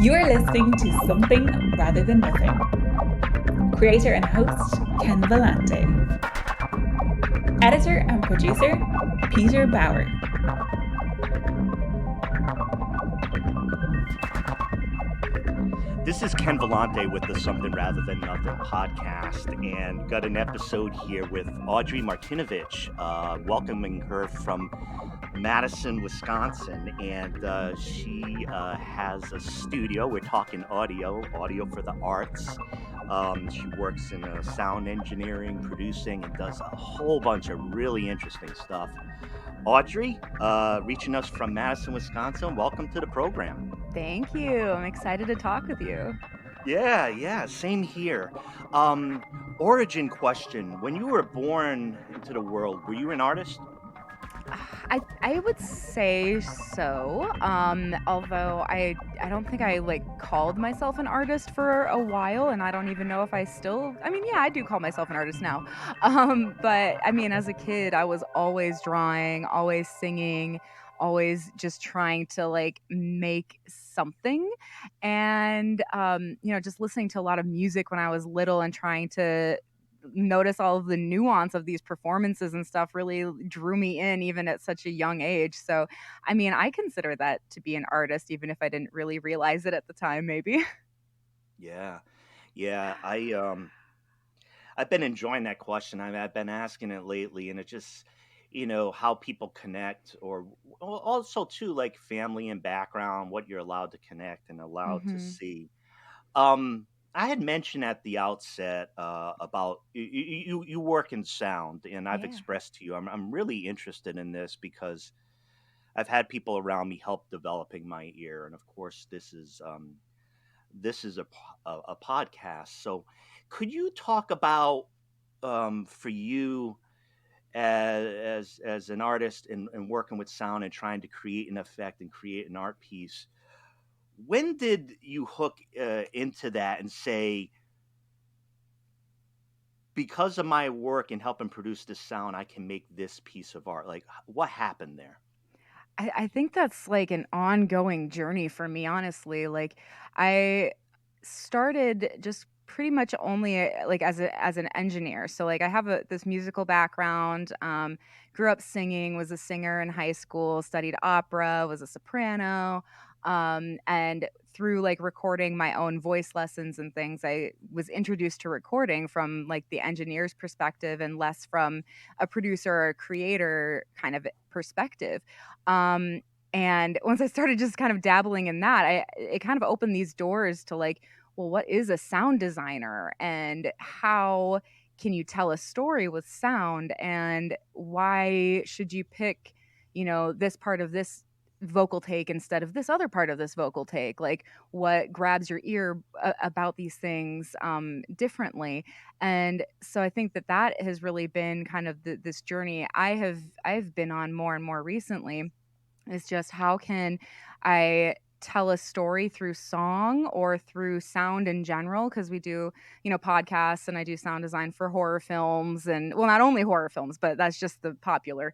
You are listening to Something Rather Than Nothing. Creator and host, Ken Vellante. Editor and producer, Peter Bauer. This is Ken Vellante with the Something Rather Than Nothing podcast, and got an episode here with Audrey Martinovich, welcoming her from Madison, Wisconsin, and she has a studio. We're talking audio for the arts. She works in sound engineering, producing, and does a whole bunch of really interesting stuff. Audrey, reaching us from Madison, Wisconsin, welcome to the program. Thank you. I'm excited to talk with you. Yeah, same here. Origin question. When you were born into the world, were you an artist? I would say so. Although I don't think I called myself an artist for a while, and I don't even know if I still. I do call myself an artist now. But as a kid, I was always drawing, always singing, always just trying to make something, and just listening to a lot of music when I was little and trying to notice all of the nuance of these performances and stuff really drew me in even at such a young age. So I consider that to be an artist, even if I didn't really realize it at the time, maybe. Yeah. I've been enjoying that question. I've been asking it lately, and it just how people connect, or also too, like family and background, what you're allowed to connect and allowed to see. I had mentioned at the outset about you work in sound, and I've expressed to you I'm really interested in this because I've had people around me help developing my ear, and of course this is a podcast. So could you talk about for you as an artist and working with sound and trying to create an effect and create an art piece? When did you hook into that and say, because of my work in helping produce this sound, I can make this piece of art? Like, what happened there? I think that's an ongoing journey for me, honestly. I started just pretty much only as an engineer. So I have this musical background, grew up singing, was a singer in high school, studied opera, was a soprano. And through recording my own voice lessons and things, I was introduced to recording from the engineer's perspective and less from a producer or a creator kind of perspective. And once I started just kind of dabbling in that, it kind of opened these doors to well, what is a sound designer, and how can you tell a story with sound, and why should you pick, this part of this vocal take instead of this other part of this vocal take? What grabs your ear about these things differently? And so I think that has really been kind of this journey I've been on more and more recently, is just how can I tell a story through song or through sound in general, because we do podcasts, and I do sound design for horror films, and not only horror films, but that's just the popular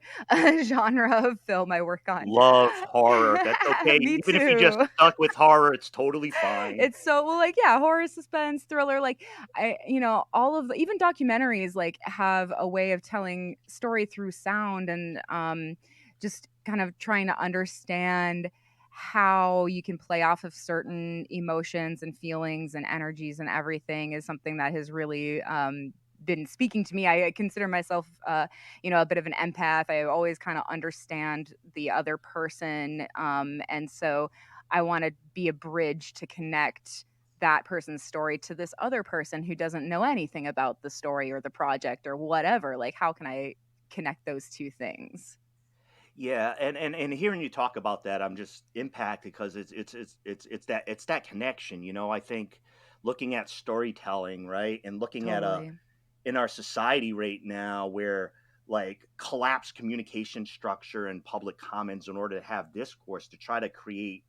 genre of film I work on. Love horror. That's okay. Me Even too. if you just stuck with horror, it's totally fine. It's so horror, suspense, thriller, all of even documentaries have a way of telling story through sound, and just kind of trying to understand how you can play off of certain emotions and feelings and energies and everything is something that has really been speaking to me. I consider myself, a bit of an empath. I always kind of understand the other person. And so I want to be a bridge to connect that person's story to this other person who doesn't know anything about the story or the project or whatever. How can I connect those two things? Yeah, and hearing you talk about that, I'm just impacted because it's that connection. I think looking at storytelling, right, and looking at in our society right now where collapsed communication structure and public commons in order to have discourse to try to create,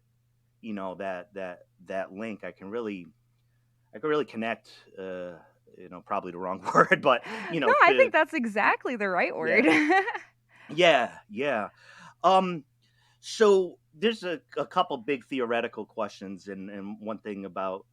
that link. I can really connect. Probably the wrong word, but No, I think that's exactly the right word. Yeah. So there's a couple big theoretical questions, and one thing about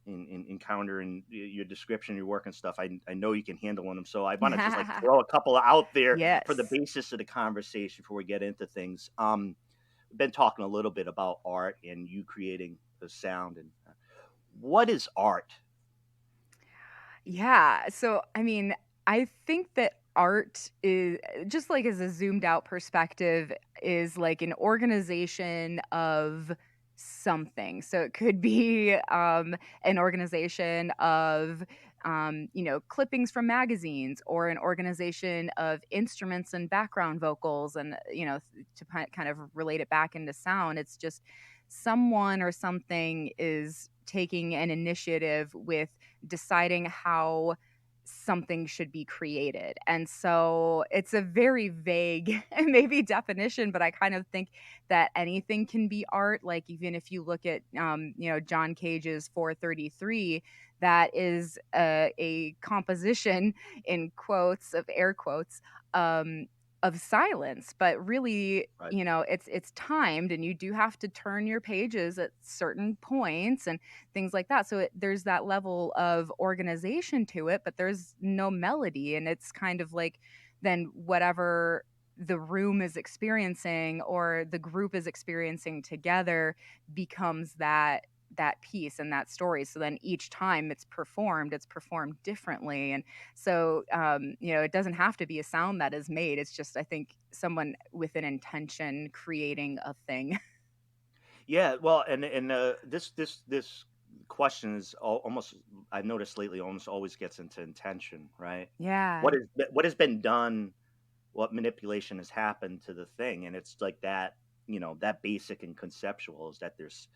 in encountering your description, your work and stuff. I know you can handle them, so I want to just like throw a couple out there for the Yes. basis of the conversation before we get into things. We've been talking a little bit about art and you creating the sound, and what is art? Yeah. So, I mean, I think that art is just like as a zoomed out perspective is like an organization of something. So it could be an organization of clippings from magazines or an organization of instruments and background vocals and to kind of relate it back into sound. It's just someone or something is taking an initiative with deciding how something should be created. And so it's a very vague maybe definition, but I kind of think that anything can be art. Like even if you look at John Cage's 433, that is a composition in quotes of air quotes of silence, but really Right. it's timed and you do have to turn your pages at certain points and things like that. So there's that level of organization to it, but there's no melody. And it's kind of like then whatever the room is experiencing or the group is experiencing together becomes that piece and that story. So then each time it's performed differently. And so it doesn't have to be a sound that is made. It's just I think someone with an intention creating a thing. Yeah, well, and this question is almost, I've noticed lately, almost always gets into intention, right? Yeah. What has been done, what manipulation has happened to the thing, and it's like that, that basic and conceptual is that there's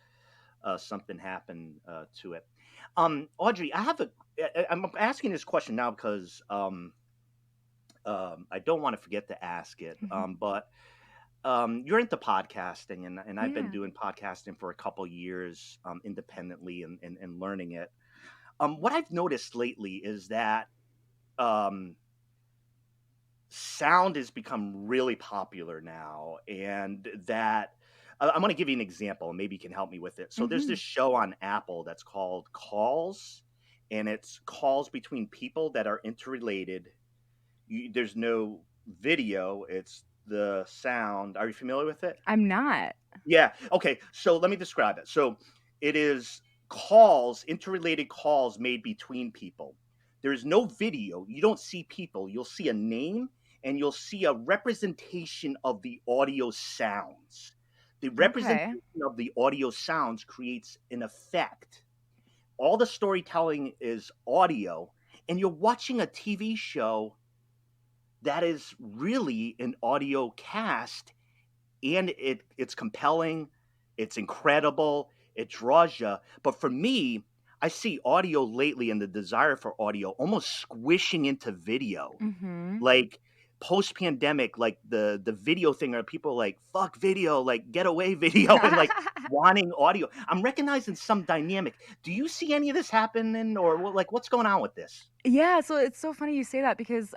something happened to it. Audrey, I'm asking this question now because I don't want to forget to ask it, but you're into podcasting, and I've been Yeah. doing podcasting for a couple years independently and learning it. What I've noticed lately is that um, sound has become really popular now, and that I'm going to give you an example, and maybe you can help me with it. So there's Hmm. this show on Apple that's called Calls, and it's calls between people that are interrelated. There's no video; it's the sound. Are you familiar with it? I'm not. Yeah. Okay. So let me describe it. So it is calls, interrelated calls made between people. There is no video. You don't see people. You'll see a name and you'll see a representation of the audio sounds. The Okay. representation of the audio sounds creates an effect. All the storytelling is audio, and you're watching a TV show that is really an audio cast, and it's compelling, it's incredible, it draws you. But for me, I see audio lately and the desire for audio almost squishing into video. Hmm. Like post pandemic, like the video thing, or people like fuck video, like get away video, and like wanting audio. I'm recognizing some dynamic. Do you see any of this happening, or like what's going on with this? Yeah, so it's so funny you say that because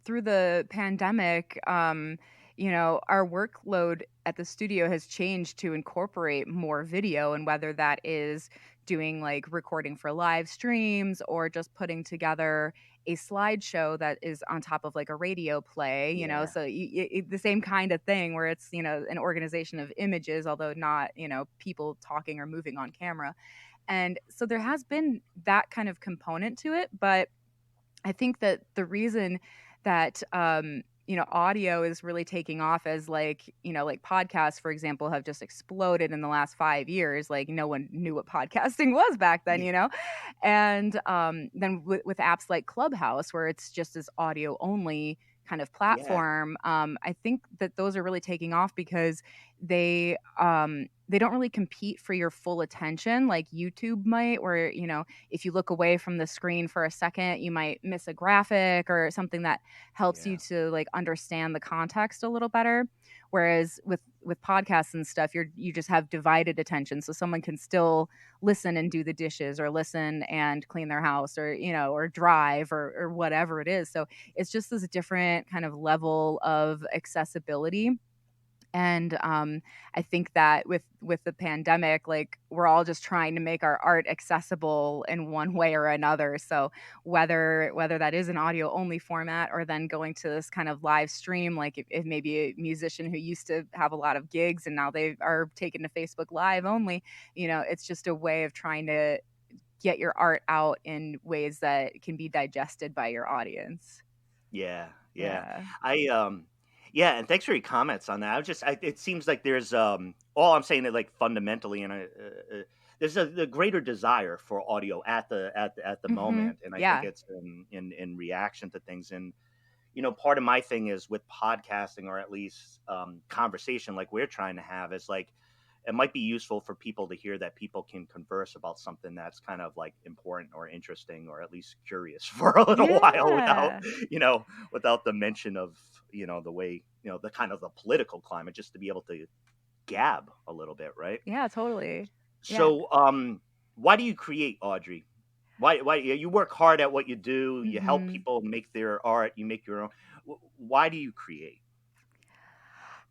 through the pandemic, our workload at the studio has changed to incorporate more video, and whether that is doing like recording for live streams or just putting together a slideshow that is on top of like a radio play, Yeah, so the same kind of thing where it's, an organization of images, although not, people talking or moving on camera. And so there has been that kind of component to it, but I think that the reason that audio is really taking off as like, like podcasts, for example, have just exploded in the last 5 years. Like no one knew what podcasting was back then, yeah, and then with apps like Clubhouse, where it's just as audio only kind of yeah, platform, I think that those are really taking off because they don't really compete for your full attention like YouTube might, where if you look away from the screen for a second, you might miss a graphic or something that helps you yeah. to like understand the context a little better. Whereas with podcasts and stuff, you just have divided attention, so someone can still listen and do the dishes or listen and clean their house or or drive or whatever it is. So it's just this different kind of level of accessibility. And I think that with the pandemic, like we're all just trying to make our art accessible in one way or another. So whether that is an audio only format or then going to this kind of live stream, like if maybe a musician who used to have a lot of gigs and now they are taken to Facebook Live only, it's just a way of trying to get your art out in ways that can be digested by your audience. Yeah, yeah. Yeah. Yeah, and thanks for your comments on that. It seems like there's all I'm saying is like fundamentally, and there's a greater desire for audio at the Hmm. moment, and I think Yeah. it's in reaction to things. And part of my thing is with podcasting, or at least conversation like we're trying to have, is like it might be useful for people to hear that people can converse about something that's kind of like important or interesting or at least curious for a little while without Yeah. you know without the mention of the way the kind of the political climate, just to be able to gab a little bit, right? Yeah, totally. Yeah. So why do you create, Audrey? Why you work hard at what you do, you help Hmm. people make their art, you make your own. Why do you create?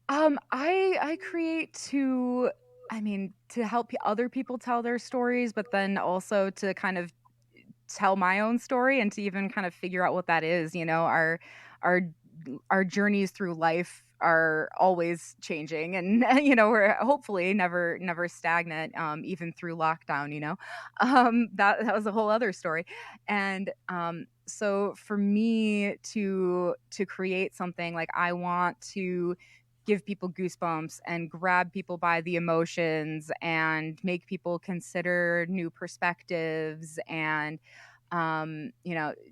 I create to, I mean, to help other people tell their stories, but then also to kind of tell my own story and to even kind of figure out what that is. Our our journeys through life are always changing, and we're hopefully never stagnant, even through lockdown. That was a whole other story. And so for me to create something, like I want to give people goosebumps and grab people by the emotions and make people consider new perspectives. And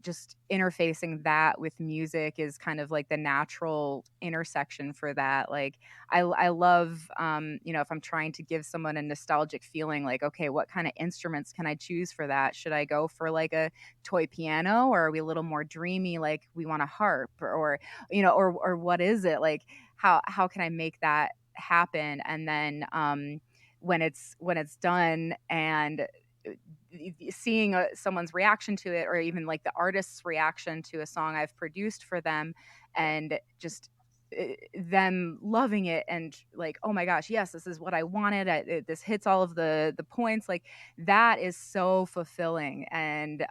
just interfacing that with music is kind of like the natural intersection for that. Like I love, if I'm trying to give someone a nostalgic feeling, like, okay, what kind of instruments can I choose for that? Should I go for like a toy piano, or are we a little more dreamy, like we want a harp, or or what is it? Like how can I make that happen? And then when it's done, and seeing someone's reaction to it, or even like the artist's reaction to a song I've produced for them, and just them loving it and like, oh my gosh, yes, this is what I wanted. This hits all of the points. Like that is so fulfilling, and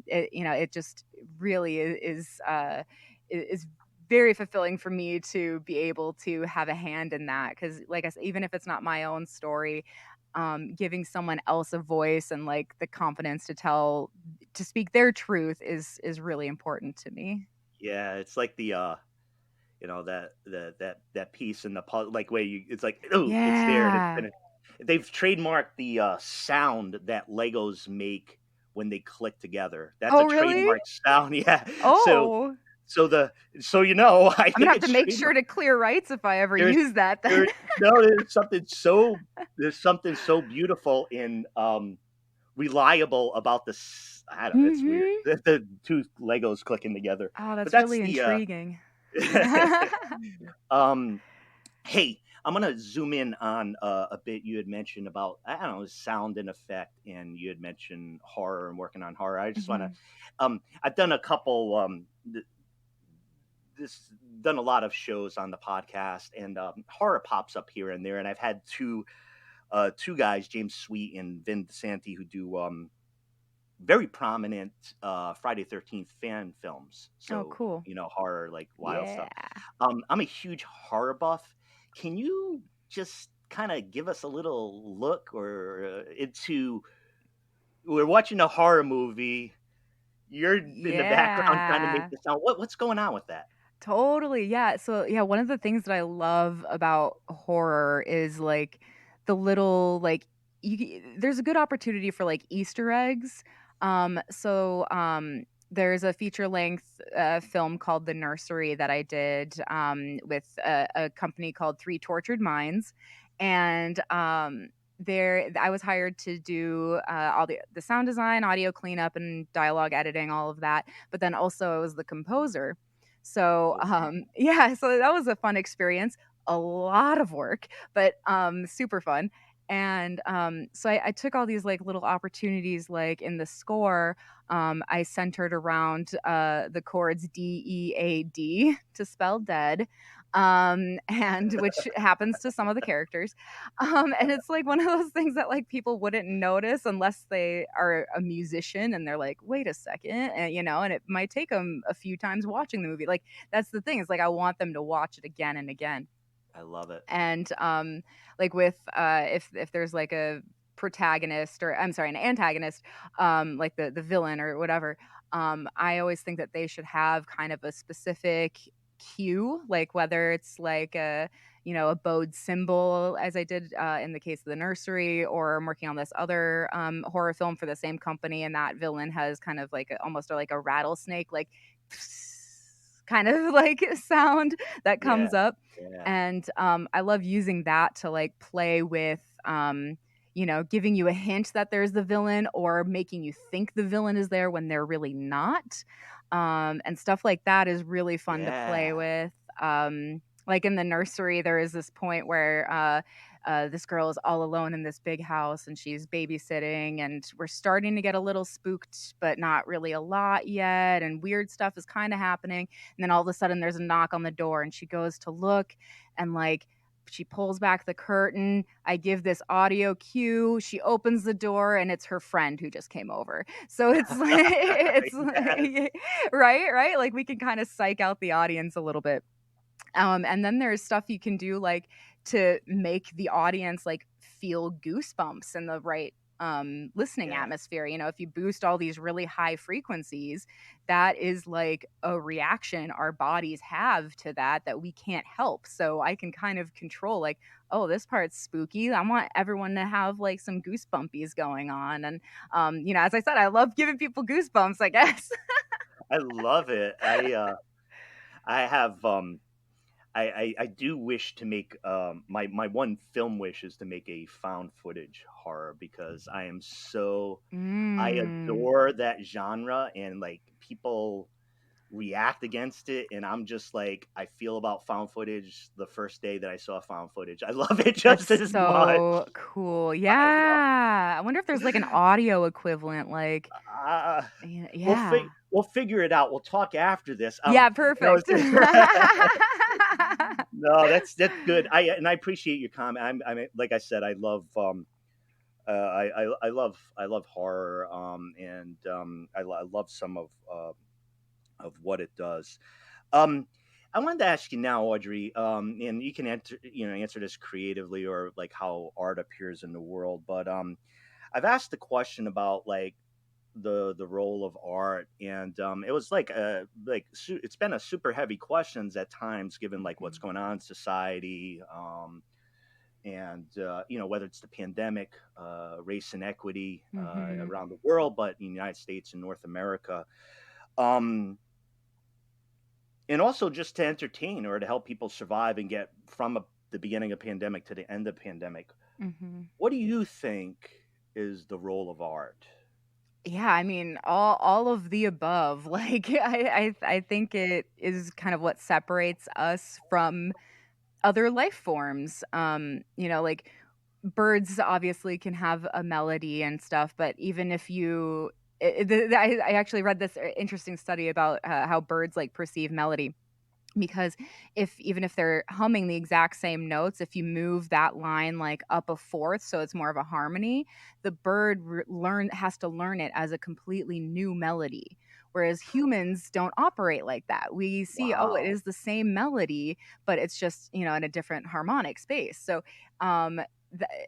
it just really is very fulfilling for me to be able to have a hand in that. Because like I said, even if it's not my own story, giving someone else a voice and like the confidence to speak their truth is really important to me. Yeah, it's like the that piece in the like way it's like, oh, it's there, and Yeah. they've trademarked the sound that Legos make when they click together. That's a Oh, really? trademark sound. Yeah. So Oh, so the so I I'm gonna think have to it's make sure trademark. to clear rights if I ever There's use that then. there no there's something so beautiful and reliable about this. I don't know, it's weird. Hmm. The two Legos clicking together. Oh, But that's that's really the intriguing. um hey, I'm gonna zoom in on a bit. You had mentioned about, I don't know, sound and effect, and you had mentioned horror and working on horror. I just want to, Hmm. I've done a couple, this done a lot of shows on the podcast, and horror pops up here and there. And I've had two guys, James Sweet and Vin DeSanti, who do very prominent Friday 13th fan films. Oh, So cool. horror, like wild Yeah. stuff. I'm a huge horror buff. Can you just kind of give us a little look or into? We're watching a horror movie. You're in the background trying to make Yeah. the sound. What's going on with that? Totally. Yeah. So, yeah, one of the things that I love about horror is like the little like there's a good opportunity for like Easter eggs. There's a feature length film called The Nursery that I did with a company called Three Tortured Minds, and there I was hired to do all the sound design, audio cleanup, and dialogue editing, all of that. But then also I was the composer. So, Oh, yeah, so that was a fun experience. A lot of work, but super fun. And so I took all these like little opportunities, like in the score, I centered around the chords D, E, A, D to spell dead. and which happens to some of the characters. And it's like one of those things that like people wouldn't notice unless they are a musician and they're like, wait a second, and and it might take them a few times watching the movie. Like that's the thing. It's like I want them to watch it again and again. I love it. And like with if there's like a protagonist, or I'm sorry, an antagonist, like the villain or whatever, I always think that they should have kind of a specific cue, like whether it's like a bowed symbol, as I did in the case of The Nursery, or I'm working on this other horror film for the same company, and that villain has kind of like almost like a rattlesnake, like kind of like sound that comes Yeah. up. Yeah. And I love using that to like play with giving you a hint that there's the villain, or making you think the villain is there when they're really not. And stuff like that is really fun to play Yeah. with. Like in The Nursery, there is this point where this girl is all alone in this big house and she's babysitting, and we're starting to get a little spooked, but not really a lot yet. And weird stuff is kind of happening. And then all of a sudden there's a knock on the door, and she goes to look, and like, she pulls back the curtain. I give this audio cue. She opens the door, and it's her friend who just came over. So it's like, it's like, right. Like we can kind of psych out the audience a little bit. And then there's stuff you can do like to make the audience like feel goosebumps in the right listening Yeah. atmosphere. If you boost all these really high frequencies, that is like a reaction our bodies have to that we can't help. So I can kind of control like, oh, this part's spooky. I want everyone to have like some goosebumpies going on. And as I said, I love giving people goosebumps, I guess. I love it. I have I do wish to make my one film wish is to make a found footage horror, because I adore that genre, and like people react against it, and I'm just like, I feel about found footage the first day that I saw found footage. I love it just That's as much. so cool. I love Yeah. I wonder if there's like an audio equivalent, like, uh, yeah. we'll figure it out. We'll talk after this. Yeah, No, perfect. no, that's good. I appreciate your comment. I mean, like I said, I love I love horror, and I love some of what it does. Um, I wanted to ask you now, Audrey, and you can answer this creatively, or like how art appears in the world. But I've asked the question about like the role of art, and it was like it's been a super heavy questions at times, given like what's going on in society, and whether it's the pandemic, race inequity Mm-hmm. around the world, but in the United States and North America. Um, and also just to entertain or to help people survive and get from the beginning of pandemic to the end of pandemic. Mm-hmm. What do you think is the role of art? Yeah, I mean, all of the above. Like, I think it is kind of what separates us from other life forms. Like birds obviously can have a melody and stuff, but even if you, I actually read this interesting study about how birds like perceive melody, because even if they're humming the exact same notes, if you move that line like up a fourth, so it's more of a harmony, the bird has to learn it as a completely new melody. Whereas humans don't operate like that. We see, oh, it Wow. is the same melody, but it's just in a different harmonic space. So um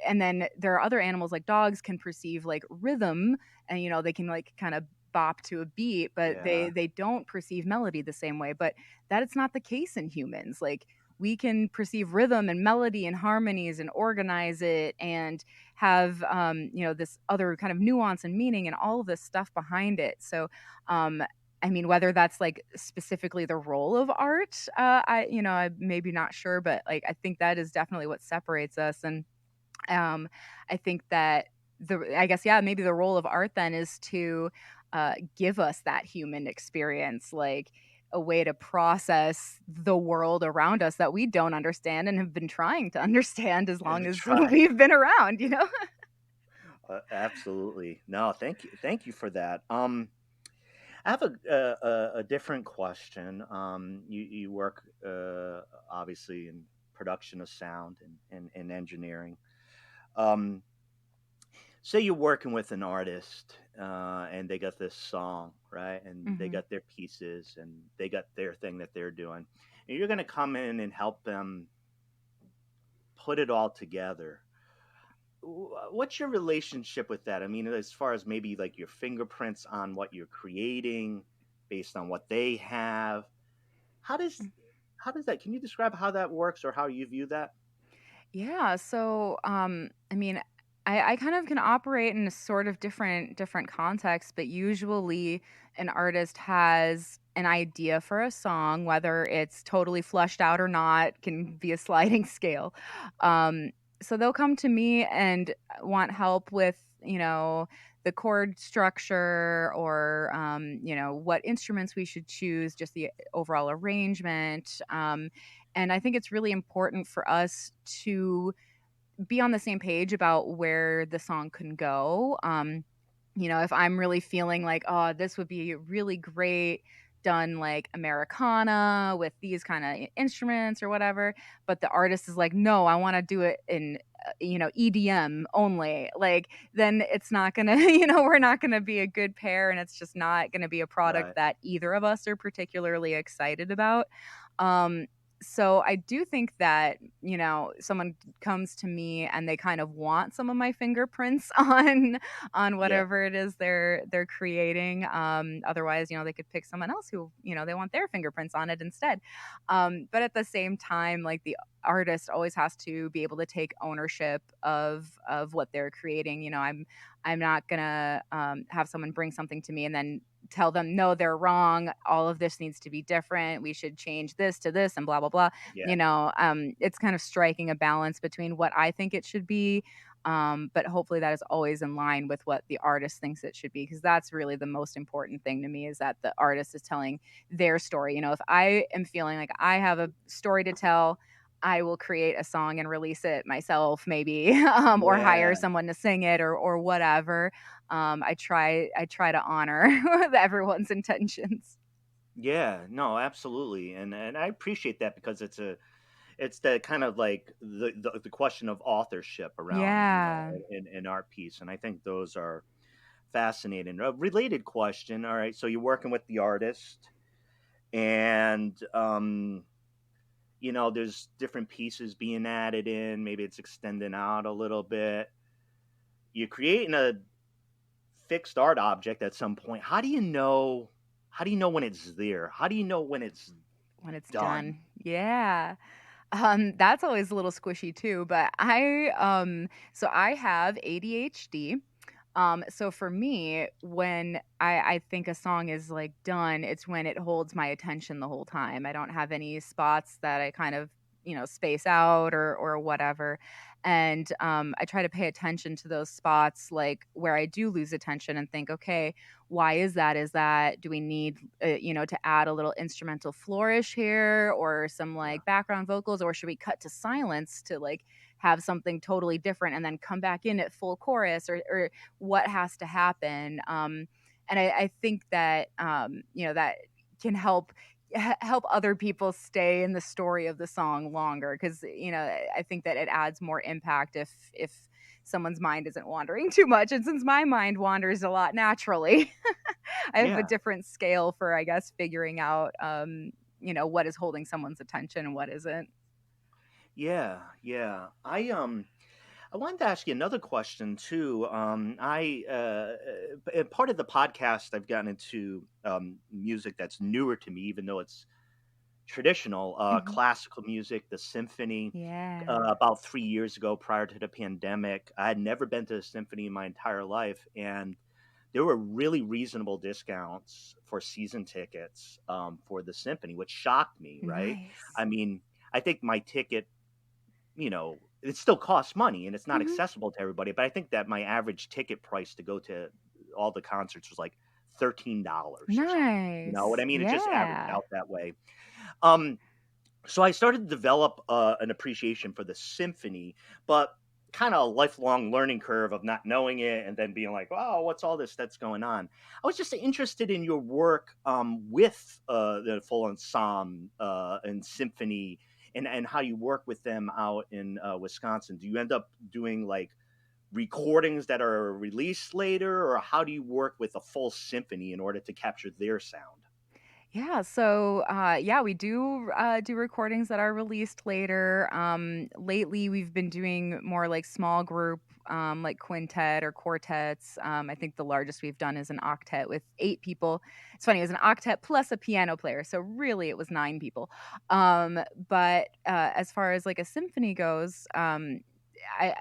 and then there are other animals like dogs can perceive like rhythm, and they can like kind of bop to a beat, but they Yeah. they don't perceive melody the same way. But that is not the case in humans. Like we can perceive rhythm and melody and harmonies and organize it, and have this other kind of nuance and meaning and all of this stuff behind it. So I mean, whether that's like specifically the role of art, I'm maybe not sure, but like I think that is definitely what separates us. And I think that I guess, yeah, maybe the role of art then is to give us that human experience, like a way to process the world around us that we don't understand and have been trying to understand as long And as try. we've been around, Absolutely. No, thank you for that. I have a different question. You work obviously in production of sound and engineering. Um, Say you're working with an artist and they got this song, right? And they Hmm. got their pieces and they got their thing that they're doing. And you're going to come in and help them put it all together. What's your relationship with that? I mean, as far as maybe like your fingerprints on what you're creating based on what they have. How does how does that? Can you describe how that works or how you view that? Yeah. So, I mean, I kind of can operate in a sort of different context, but usually an artist has an idea for a song, whether it's totally fleshed out or not, can be a sliding scale. Um, so they'll come to me and want help with, the chord structure or, what instruments we should choose, just the overall arrangement. And I think it's really important for us to be on the same page about where the song can go. If I'm really feeling like, oh, this would be really great done like Americana with these kind of instruments or whatever, but the artist is like, no, I want to do it in, EDM only. Like, then it's not gonna, we're not gonna be a good pair, and it's just not gonna be a product Right. that either of us are particularly excited about. Um, so I do think that, someone comes to me and they kind of want some of my fingerprints on Yeah. whatever it is they're creating. Otherwise, they could pick someone else who, they want their fingerprints on it instead. But at the same time, like, the artist always has to be able to take ownership of what they're creating. I'm not gonna have someone bring something to me and then tell them, no, they're wrong, all of this needs to be different, we should change this to this and blah blah blah. Yeah. It's kind of striking a balance between what I think it should be, but hopefully that is always in line with what the artist thinks it should be, because that's really the most important thing to me, is that the artist is telling their story. If I am feeling like I have a story to tell, I will create a song and release it myself, maybe, or hire Yeah. someone to sing it, or whatever. I try to honor everyone's intentions. Yeah. No, absolutely. And I appreciate that because it's the kind of like the question of authorship around, Yeah. an art piece. And I think those are fascinating. A related question. All right. So you're working with the artist and there's different pieces being added in. Maybe it's extending out a little bit. You're creating a fixed art object at some point. How do you know when it's there? How do you know when it's When it's done? done. Yeah. That's always a little squishy too, but so I have ADHD. So for me, when I think a song is like done, it's when it holds my attention the whole time. I don't have any spots that I kind of, space out or whatever. And I try to pay attention to those spots, like where I do lose attention, and think, okay, why is that? Is that, do we need, to add a little instrumental flourish here, or some Yeah. like background vocals, or should we cut to silence to like have something totally different and then come back in at full chorus, or what has to happen? And I think that, that can help other people stay in the story of the song longer, because I think that it adds more impact if someone's mind isn't wandering too much. And since my mind wanders a lot naturally, I have a Yeah. different scale for, I guess, figuring out what is holding someone's attention and what isn't. Yeah. Yeah. I wanted to ask you another question too. Part of the podcast, I've gotten into music that's newer to me, even though it's traditional, Mhm. classical music, the symphony. Yeah. About 3 years ago, prior to the pandemic, I had never been to a symphony in my entire life, and there were really reasonable discounts for season tickets for the symphony, which shocked me. Right? Nice. I mean, I think my ticket, it still costs money and it's not Mhm. accessible to everybody. But I think that my average ticket price to go to all the concerts was like $13 or something. You know what Nice. I mean? It just averaged Yeah. out that way. Um, so I started to develop an appreciation for the symphony, but kind of a lifelong learning curve of not knowing it and then being like, oh, what's all this that's going on? I was just interested in your work with the full ensemble and symphony, and how you work with them out in Wisconsin. Do you end up doing like recordings that are released later, or how do you work with a full symphony in order to capture their sound? Yeah, so yeah, we do recordings that are released later. Lately, we've been doing more like small group, like quintet or quartets. I think the largest we've done is an octet with 8 people. It's funny, it was an octet plus a piano player, so really it was 9 people. But as far as like a symphony goes,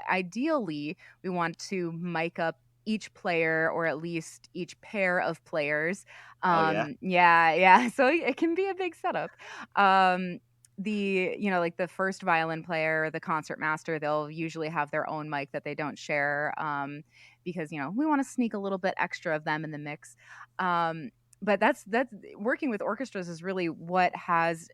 ideally we want to mic up each player or at least each pair of players. Oh yeah. Yeah. So it can be a big setup. Like the first violin player, the concert master, they'll usually have their own mic that they don't share, because we want to sneak a little bit extra of them in the mix. But that's working with orchestras is really what has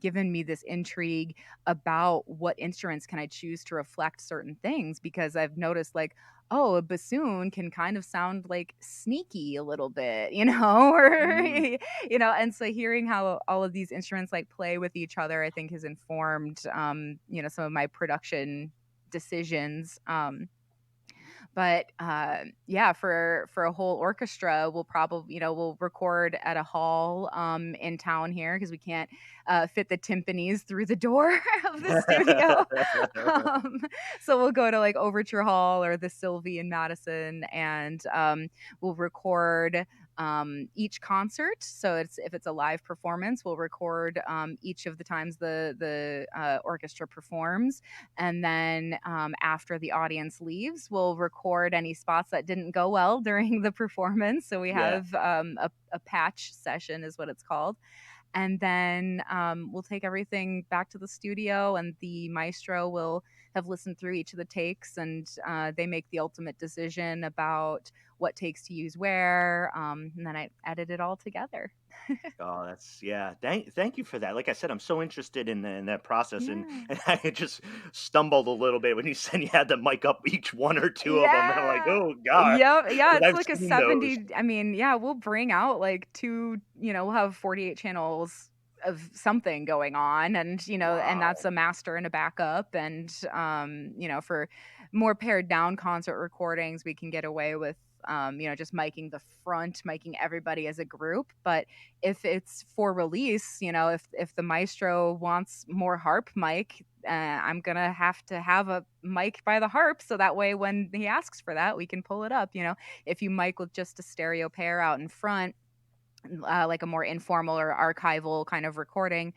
given me this intrigue about what instruments can I choose to reflect certain things, because I've noticed like, oh, a bassoon can kind of sound like sneaky a little bit, or Mm. and so hearing how all of these instruments like play with each other, I think has informed some of my production decisions. But yeah, for a whole orchestra, we'll probably we'll record at a hall in town here because we can't fit the timpanis through the door of the studio. um, so we'll go to like Overture Hall or the Sylvie in Madison, and we'll record each concert. So if it's a live performance, we'll record each of the times the orchestra performs, and then after the audience leaves, we'll record any spots that didn't go well during the performance. So we Yeah. have a patch session, is what it's called. And then we'll take everything back to the studio, and the maestro will have listened through each of the takes, and they make the ultimate decision about what takes to use where. And then I edit it all together. Oh, that's yeah. Thank you for that. Like I said, I'm so interested in that process, and Yeah. and I just stumbled a little bit when you said you had to mic up each one or two of them, and I'm like, Yeah. oh god, Yep. Yeah, 'cause it's I've like a seen those. 70. I mean, yeah, we'll bring out like we'll have 48 channels of something going on, and that's Wow. a master and a backup. And for more pared down concert recordings, we can get away with just miking the front, miking everybody as a group. But if it's for release, if the maestro wants more harp mic, I'm gonna have to have a mic by the harp, so that way when he asks for that, we can pull it up. If you mic with just a stereo pair out in front, like a more informal or archival kind of recording,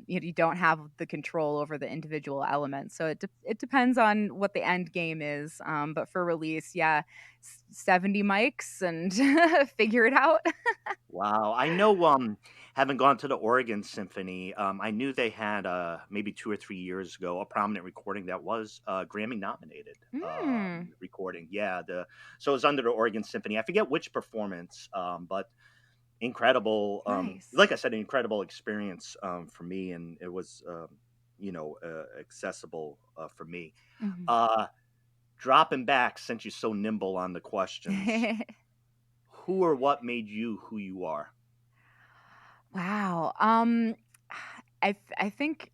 you don't have the control over the individual elements. So it depends on what the end game is. But for release, yeah, 70 mics and figure it out. Wow. I know, having gone to the Oregon Symphony, I knew they had, maybe 2 or 3 years ago, a prominent recording that was, Grammy nominated, Mm, recording. Yeah, so it was under the Oregon Symphony. I forget which performance, but incredible, nice. like I said, an incredible experience, for me, and it was, accessible, for me. Mhm. Uh, Dropping back, since you're so nimble on the questions, who or what made you who you are? Wow. I think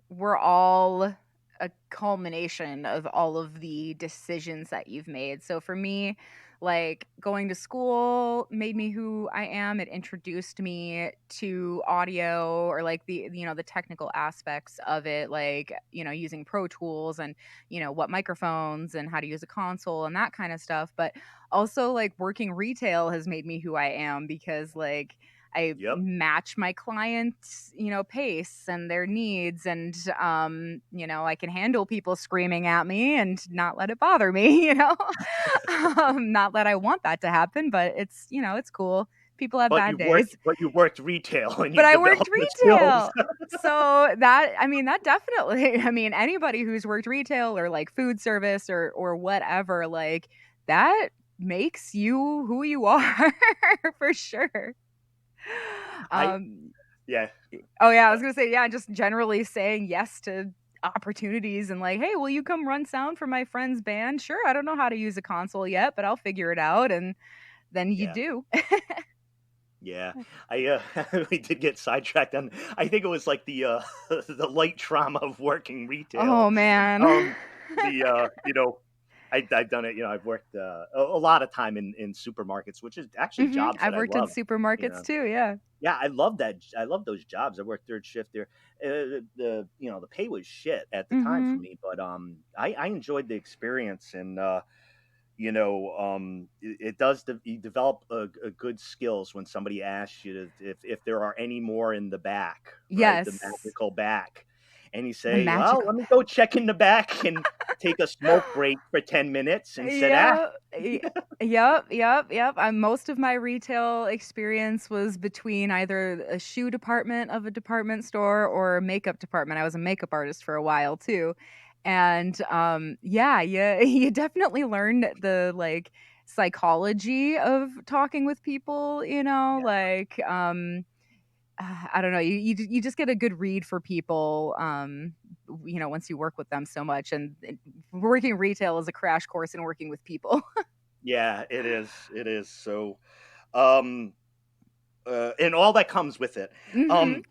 we're all a culmination of all of the decisions that you've made. So for me, like going to school made me who I am. It introduced me to audio, or like the technical aspects of it, like using Pro Tools and what microphones and how to use a console and that kind of stuff. But also like working retail has made me who I am, because like I Yep. match my clients, pace and their needs. And, I can handle people screaming at me and not let it bother me, not that I want that to happen, but it's cool. People have But bad you worked days, but you worked retail and but you I worked developed the skills. retail. So that definitely, anybody who's worked retail or like food service or whatever, like that makes you who you are for sure. I Um, yeah. oh yeah, I Uh, was gonna say, yeah, just generally saying yes to opportunities and like, hey, will you come run sound for my friend's band? Sure, I don't know how to use a console yet, but I'll figure it out. And then you Yeah. do. Yeah, I we did get sidetracked on. I think it was like the the light trauma of working retail. Oh man. Um, you know, I've done it. You know, I've worked a lot of time in supermarkets, which is actually jobs that I've I worked in love. You supermarkets know, too. Yeah. yeah, I love that. I love those jobs. I worked third shift there. The the pay was shit at the time for Hmm. me, but I enjoyed the experience and it does you develop a good skills when somebody asks you if there are any more in the back, right? The Yes. magical back. And you The say, well, magical. let me go check in the back and take a smoke break for 10 minutes and sit down. Yeah. Yep. Most of my retail experience was between either a shoe department of a department store or a makeup department. I was a makeup artist for a while too. And yeah, you definitely learned the like psychology of talking with people, like I don't know, you just get a good read for people, once you work with them so much, and working retail is a crash course in working with people. Yeah, it is. It is. So, um, and all that comes with it. Hmm. Um,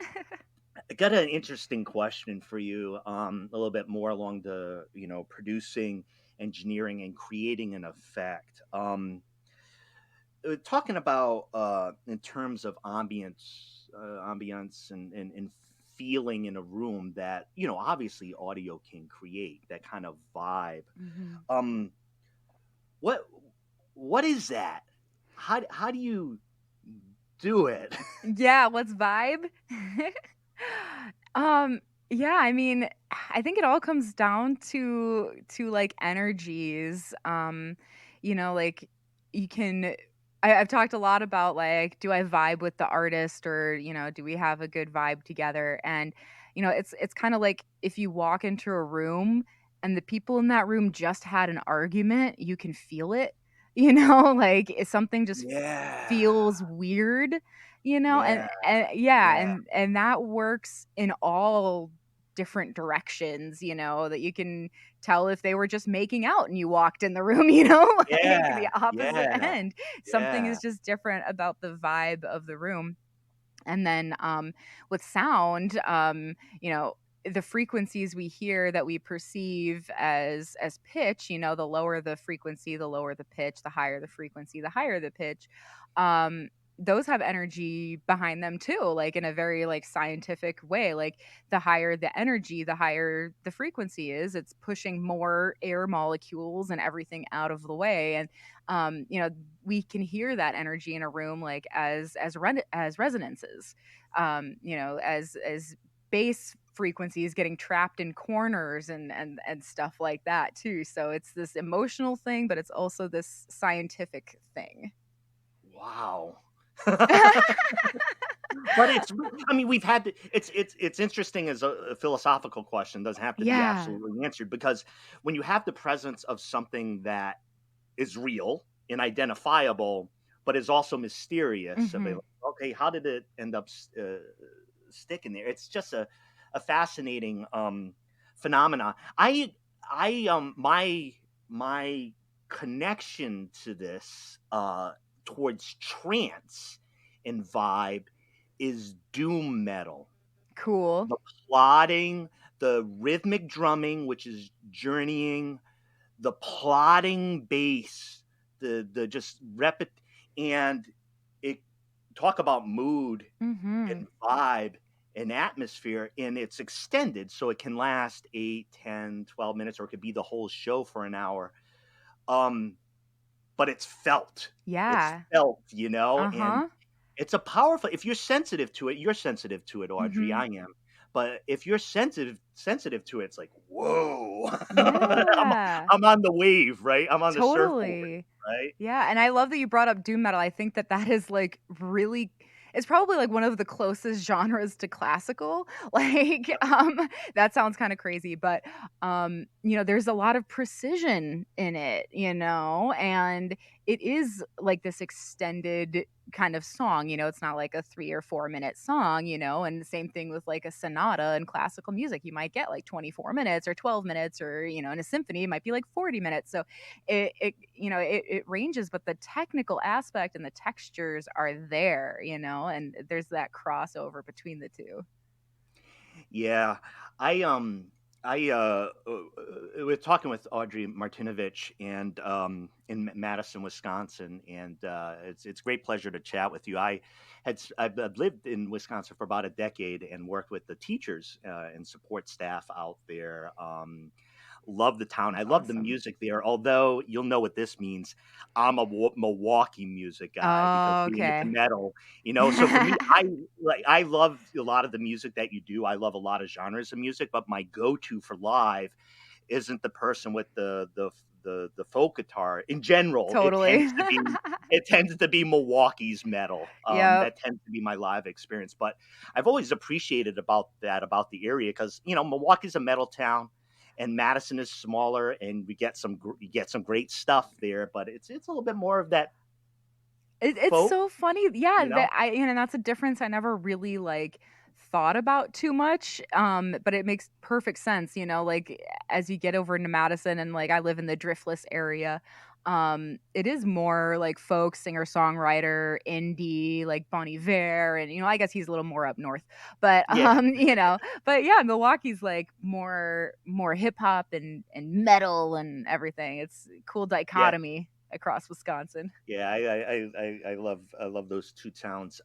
I got an interesting question for you, a little bit more along the, producing, engineering, and creating an effect. Talking about in terms of ambience and feeling in a room that obviously audio can create that kind of vibe. Hmm. Um, what what is that? How do you do it? Yeah, what's vibe? um, yeah, I mean, I think it all comes down to like energies. Like you can I've talked a lot about like, do I vibe with the artist, or, do we have a good vibe together? And, it's kind of like if you walk into a room and the people in that room just had an argument, you can feel it. Like if something just Yeah, feels weird, and, yeah, yeah, yeah, and that works in all different directions, that you can tell if they were just making out and you walked in the room, like yeah, the opposite yeah, end. Something yeah. is just different about the vibe of the room. And then with sound, the frequencies we hear that we perceive as pitch, the lower the frequency, the lower the pitch, the higher the frequency, the higher the pitch. Those have energy behind them too, like in a very like scientific way. Like the higher the energy, the higher the frequency is. It's pushing more air molecules and everything out of the way. And um, you know, we can hear that energy in a room like as resonances, as bass frequencies getting trapped in corners and stuff like that too. So it's this emotional thing, but it's also this scientific thing. Wow. But I mean, we've had it's interesting as a philosophical question. Doesn't have to be Yeah. absolutely answered because when you have the presence of something that is real and identifiable, but is also mysterious. I mean, Hmm. okay, how did it end up sticking there? It's just a fascinating phenomena. My connection to this towards trance and vibe is doom metal. Cool. The plotting, the rhythmic drumming, which is journeying, the plodding bass, the just repet, and it talk about mood Hmm. and vibe and atmosphere, and it's extended so it can last 8, 10, 12 minutes, or it could be the whole show for an hour. Um, but it's felt. It's Yeah. felt, and Uh-huh. it's a powerful. If you're sensitive to it, you're sensitive to it, Audrey. Hmm. I am. But if you're sensitive to it, it's like, whoa, Yeah. I'm on the wave, right? I'm on the surfboard, Totally. right? Yeah, and I love that you brought up doom metal. I think that is like really, it's probably like one of the closest genres to classical. Like that sounds kind of crazy, but there's a lot of precision in it, and it is like this extended kind of song. It's not like a 3 or 4 minute song, and the same thing with like a sonata in classical music. You might get like 24 minutes or 12 minutes, or, in a symphony, it might be like 40 minutes. So it ranges, but the technical aspect and the textures are there, and there's that crossover between the two. Yeah, I was talking with Audrey Martinovich and in Madison, Wisconsin, and it's a great pleasure to chat with you. I've lived in Wisconsin for about a decade and worked with the teachers and support staff out there. Love the town. I That's love the awesome. music there. Although you'll know what this means, I'm a Milwaukee music guy because Oh, being into okay. metal, So for me, I love a lot of the music that you do. I love a lot of genres of music, but my go-to for live isn't the person with the folk guitar. In general, Totally. it tends to be Milwaukee's metal. Yep. That tends to be my live experience. But I've always appreciated about the area because Milwaukee's a metal town, and Madison is smaller, and you get some great stuff there. But it's a little bit more of that It's folk, so funny. Yeah, you know. that's a difference I never really like thought about too much. But it makes perfect sense, like as you get over into Madison, and like I live in the Driftless area. It is more like folk, singer-songwriter, indie, like Bon Iver, and I guess he's a little more up north. But Yeah, but yeah, Milwaukee's like more hip hop and metal and everything. It's a cool yeah. dichotomy across Wisconsin. Yeah, I love those two towns.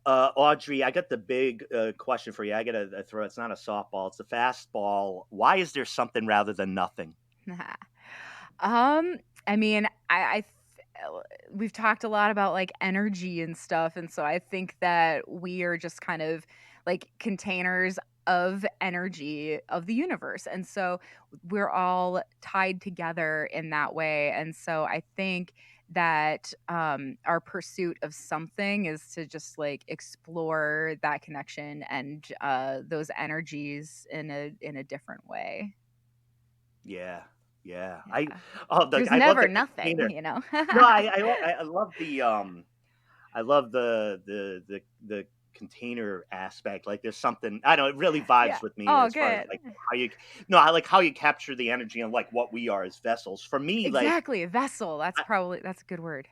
Audrey, I got the big question for you. I got to throw. It's not a softball; it's a fastball. Why is there something rather than nothing? um, I mean, we've talked a lot about like energy and stuff, and so I think that we are just kind of like containers of energy of the universe, and so we're all tied together in that way. And so I think that our pursuit of something is to just like explore that connection and those energies in a different way. Yeah, yeah. Yeah. There's I love never the nothing, container. No, I love I love the container aspect. Like there's something I don't know, it really Yeah. vibes with me Oh, as far as good. like how you no, I like how you capture the energy and like what we are as vessels. For me, like Exactly, a vessel. That's a good word.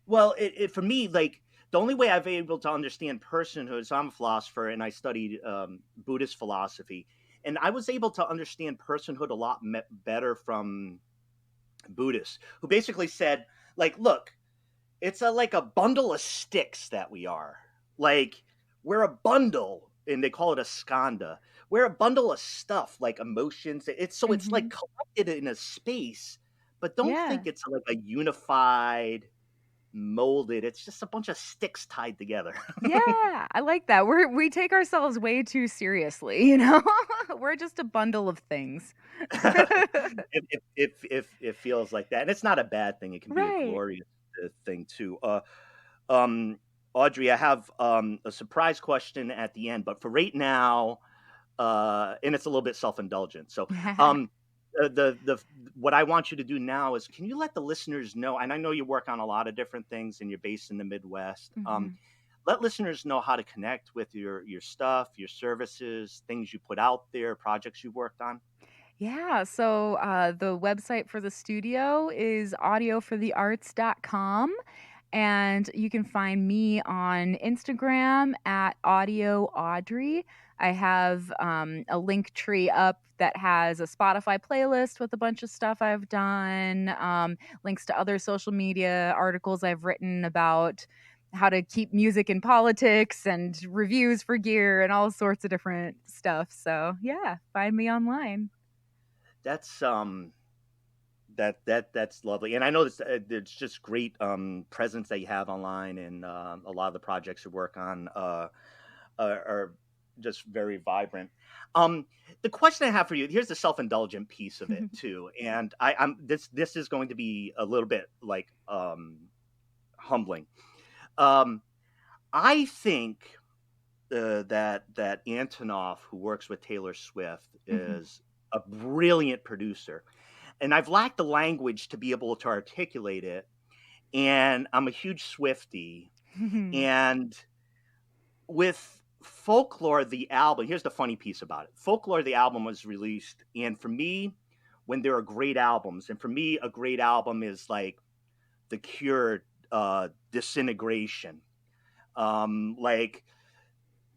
well, for me, like the only way I've been able to understand personhood is I'm a philosopher and I studied Buddhist philosophy, and I was able to understand personhood a lot better from Buddhists who basically said, like, look, it's like a bundle of sticks that we are. Like we're a bundle, and they call it a skanda. We're a bundle of stuff like emotions. It's like Mhm. collected in a space, but don't think Yeah. it's like a unified molded. It's just a bunch of sticks tied together. Yeah, I like that. We take ourselves way too seriously, We're just a bundle of things. If it feels like that, and it's not a bad thing. It can be a Right. glorious thing too. Um, Audrey, I have a surprise question at the end, but for right now, and it's a little bit self indulgent. So, um, the what I want you to do now is, can you let the listeners know? And I know you work on a lot of different things, and you're based in the Midwest. Mhm. Let listeners know how to connect with your stuff, your services, things you put out there, projects you've worked on. Yeah, so the website for the studio is audioforthearts.com. And you can find me on Instagram at Audio Audrey. I have a link tree up that has a Spotify playlist with a bunch of stuff I've done, links to other social media articles I've written about how to keep music in politics, and reviews for gear and all sorts of different stuff. So, yeah, find me online. That's that's lovely, and I know it's just great presence that you have online, and a lot of the projects you work on are just very vibrant. Um, the question I have for you, here's the self-indulgent piece of it too, and I'm this is going to be a little bit like humbling. Um, I think that Antonoff, who works with Taylor Swift, Mhm. is a brilliant producer, and I've lacked the language to be able to articulate it. And I'm a huge Swiftie, And with Folklore, the album, here's the funny piece about it. Folklore, the album was released. And for me, when there are great albums, and for me, a great album is like The Cure, Disintegration, like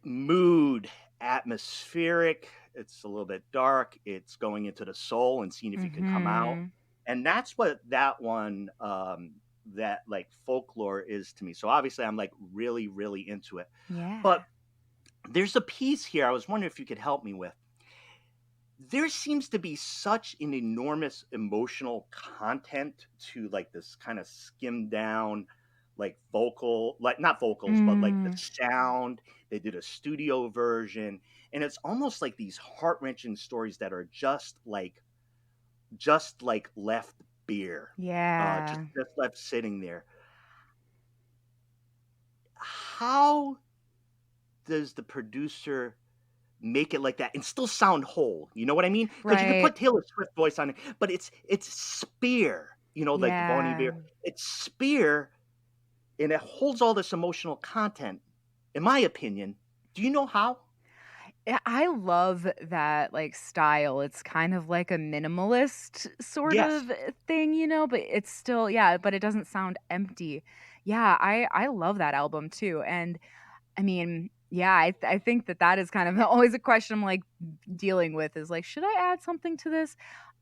mood, atmospheric. It's a little bit dark. It's going into the soul and seeing if you can come out. And that's what that one, that like Folklore is to me. So obviously I'm like really, really into it. Yeah. But there's a piece here I was wondering if you could help me with. There seems to be such an enormous emotional content to like this kind of skimmed down, like vocal, like not vocals, but like the sound. They did a studio version, and it's almost like these heart-wrenching stories that are just like left bare. Yeah. Just left sitting there. How does the producer make it like that and still sound whole? You know what I mean? Because you can put Taylor Swift voice on it, but it's Spear, you know, like Bon Iver. It's Spear, and it holds all this emotional content, in my opinion. Do you know how? I love that like style. It's kind of like a minimalist sort of thing, you know, but it's still, but it doesn't sound empty. Yeah, I love that album too. And I mean, I think that is kind of always a question I'm like dealing with is like, should I add something to this?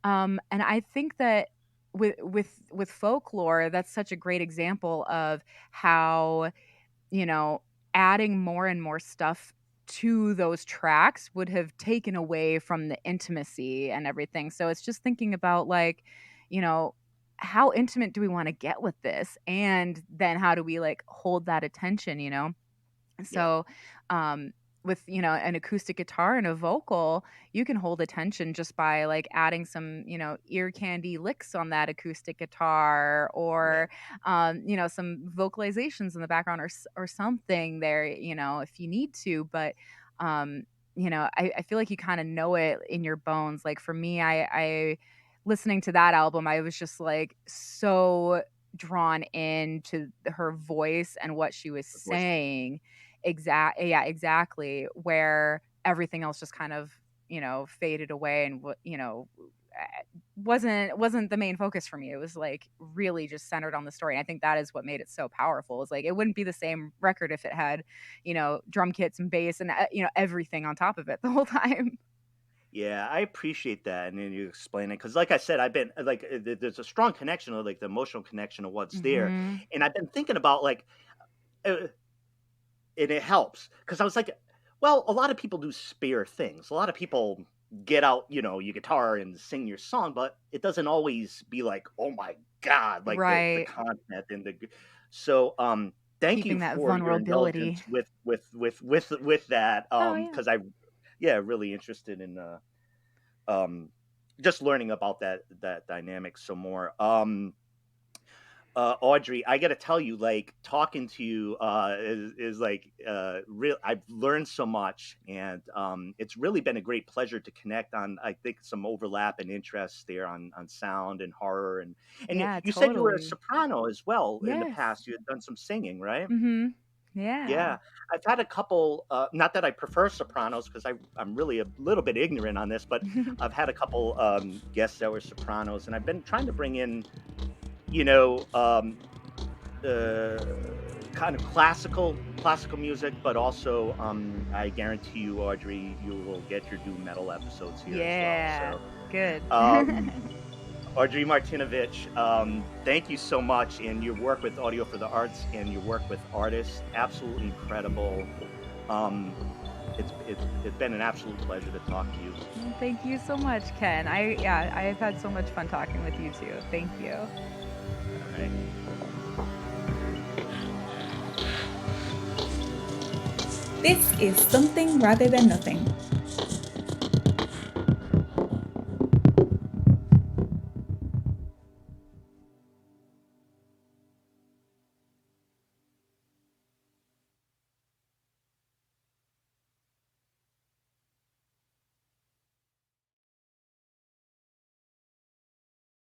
And I think that with Folklore, that's such a great example of how, you know, adding more and more stuff to those tracks would have taken away from the intimacy and everything. So it's just thinking about like, you know, how intimate do we want to get with this? And then how do we like hold that attention, you know? So, with, you know, an acoustic guitar and a vocal, you can hold attention just by like adding some, you know, ear candy licks on that acoustic guitar or, you know, some vocalizations in the background or something there, you know, if you need to. But, you know, I feel like you kind of know it in your bones. Like for me, I listening to that album, I was just like so drawn into her voice and what she was saying. Exactly. Where everything else just kind of, you know, faded away and, you know, wasn't the main focus for me. It was like really just centered on the story. And I think that is what made it so powerful. It's like it wouldn't be the same record if it had, you know, drum kits and bass and, you know, everything on top of it the whole time. Yeah, I appreciate that, and then you explain it because, like I said, I've been like, there's a strong connection, of like the emotional connection of what's there, and I've been thinking about like, and it helps because I was like, well, a lot of people do spare things. A lot of people get out, you know, your guitar and sing your song, but it doesn't always be like, oh my god, like the content and the. So, thank Keeping you that for your vulnerability. indulgence with that, because really interested in just learning about that dynamic some more. Audrey, I got to tell you, like talking to you is like real. I've learned so much, and it's really been a great pleasure to connect on. I think some overlap and interests there on sound and horror, and you said you were a soprano as well in the past. You had done some singing, right? Yeah, I've had a couple. Not that I prefer sopranos because I'm really a little bit ignorant on this, but I've had a couple guests that were sopranos, and I've been trying to bring in, you know, kind of classical music, but also I guarantee you, Audrey, you will get your doom metal episodes here as well. So, good. Audrey Martinovich, thank you so much, and your work with Audio for the Arts and your work with artists, absolutely incredible. It's been an absolute pleasure to talk to you. Thank you so much, Ken. I've had so much fun talking with you too. Thank you. All right. This is Something Rather Than Nothing.